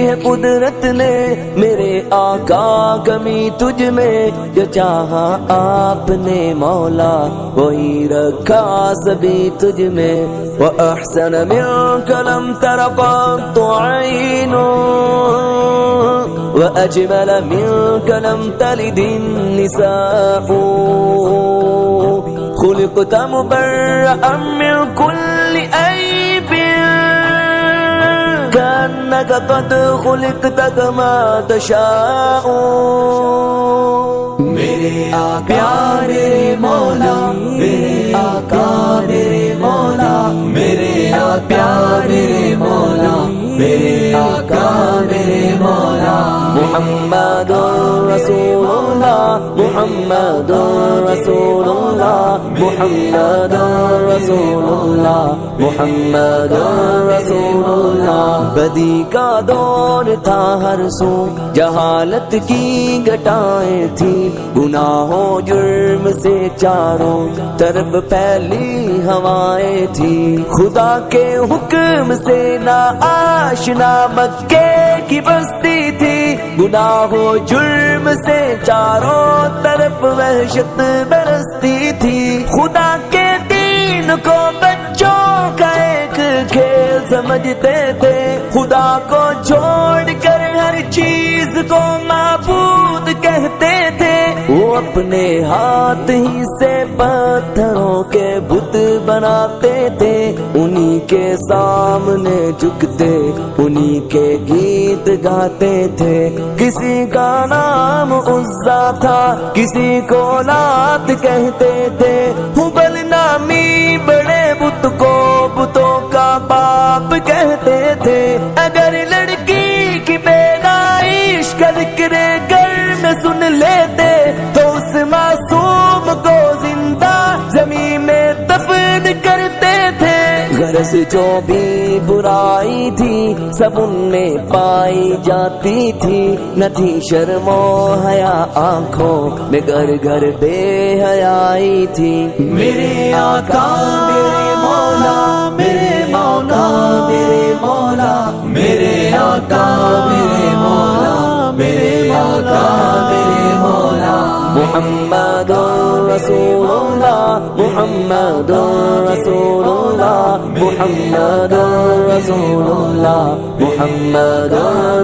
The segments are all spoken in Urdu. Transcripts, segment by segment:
ہے قدرت نے میرے آقا کمی تجھ میں، جو چاہا آپ نے مولا وہی رکھا سبھی تجھ میں۔ وَأَحْسَنَ مِنْكَ لَمْ تَرَ قَطُّ عَيْنٌ وَأَجْمَلَ مِنْكَ لَمْ تَلِدِ النِّسَاءُ، خُلِقْتَ مُبَرَّأً مِنْ كُلِّ عَيْبٍ كَأَنَّكَ قَدْ خُلِقْتَ كَمَا تَشَاءُ۔ میرے آقا میرے مولا، میرے آقا میرے مولا، میرے آقا میرے مولا، میرے آقا میرے مولا۔ محمد رسول اللہ، محمد رسول اللہ، محمد رسول اللہ، محمد رسول اللہ۔ بدی کا دور تھا ہر سو، جہالت کی گھٹائیں تھی، گناہوں جرم سے چاروں طرف پھیلی ہوائیں تھی۔ خدا کے حکم سے نا آشنا مکے کی بستی تھی، گناہوں جرم سے چاروں طرف وحشت برستی تھی۔ خدا کے دین کو بچوں کا ایک کھیل سمجھتے تھے، خدا کو چھوڑ کر ہر چیز کو معبود کہتے تھے۔ وہ اپنے ہاتھ ہی سے پتھروں کے بت بناتے تھے، انہی کے سامنے جھکتے، انہی کے گیت گاتے تھے۔ کسی کا نام عزا تھا، کسی کو لات کہتے تھے، ہبل نامی بڑے بت کو بتوں کا باپ کہتے تھے۔ اگر لڑکی کی پیدائش کا ذکر گھر میں سن لیتے تو اس معصوم کو زندہ زمین میں دفن کرتے تھے۔ غرض جو بھی برائی تھی سب ان میں پائی جاتی تھی، نہ تھی شرم و حیا آنکھوں میں، گھر گھر بے حیائی تھی۔ میرے آقا میرے مولا، میرے مولا میرے مولا، میرے آقا میرے مولا، میرے آقا میرے مولا۔ محمد رسول اللہ، محمد رسول اللہ، محمد رسول اللہ، محمد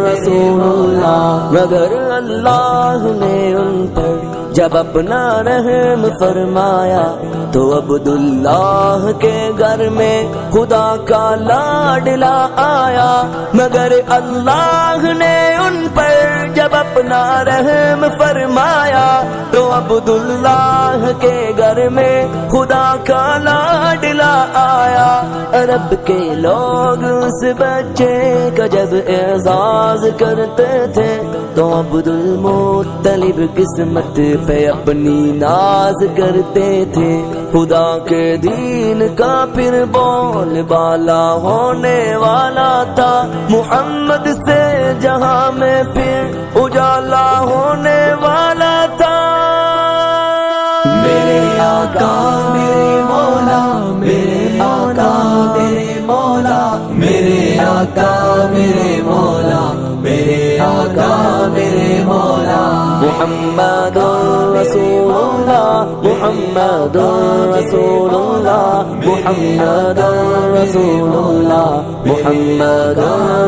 رسول اللہ۔ مگر اللہ نے ان پر جب اپنا رحم فرمایا تو عبداللہ کے گھر میں خدا کا لاڈلا آیا۔ مگر اللہ نے ان پر جب اپنا رحم فرمایا تو عبداللہ کے گھر میں خدا کا لاڈلا آیا۔ عرب کے لوگ اس بچے کا جب اعزاز کرتے تھے تو عبدالمطلب قسمت پہ اپنی ناز کرتے تھے۔ خدا کے دین کا پھر بول بالا ہونے والا تھا، محمد سے جہاں میں پھر اجالا ہونے والا تھا۔ میرے آقا میرے مولا، میرے آقا میرے مولا، میرے آقا میرے مولا، میرے آقا میرے مولا۔ محمد رسول اللہ، محمد رسول اللہ، محمد رسول اللہ، محمد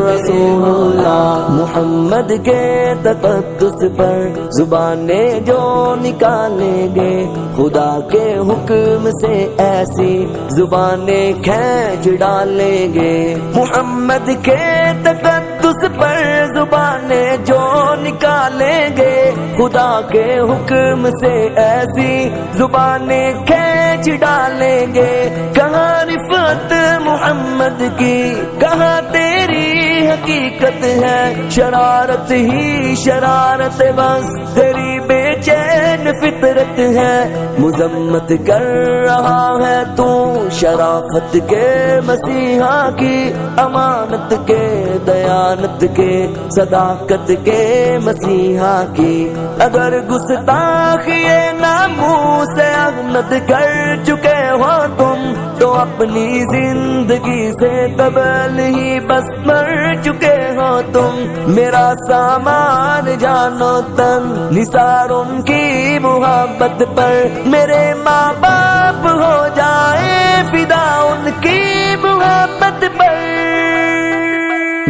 رسول اللہ۔ محمد کے تقدس پر زبانیں جو نکالیں گے، خدا کے حکم سے ایسی زبانیں کھینچ ڈالیں گے۔ محمد کے تقدس پر زبانیں جو نکالیں گے، خدا کے حکم سے ایسی زبانیں کھینچ ڈالیں گے۔ کہاں رفعت محمد کی، کہاں تیری حقیقت ہے، شرارت ہی شرارت بس تیری بے چین فطرت ہے۔ مذمت کر رہا ہے تو شرافت کے مسیحا کی، امانت کے دیانت کے صداقت کے مسیحا کی اگر گستاخی ناموس احمد کر چکے ہو تم تو اپنی زندگی سے قبل ہی بس مر چکے ہو تم میرا سامان جانو تن نثار ان کی محبت پر میرے ماں باپ ہو جائے فدا ان کی محبت پر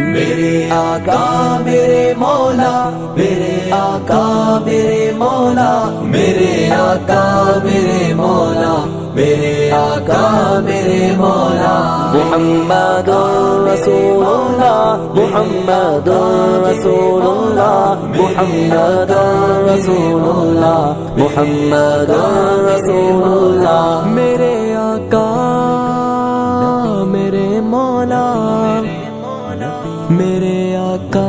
میرے آقا میرے مولا میرے آقا میرے مولا میرے آقا میرے مولا میرے آقا میرے مولا محمد رسول اللہ محمد رسول اللہ محمد رسول اللہ محمد رسول اللہ میرے آقا میرے مولا میرے آقا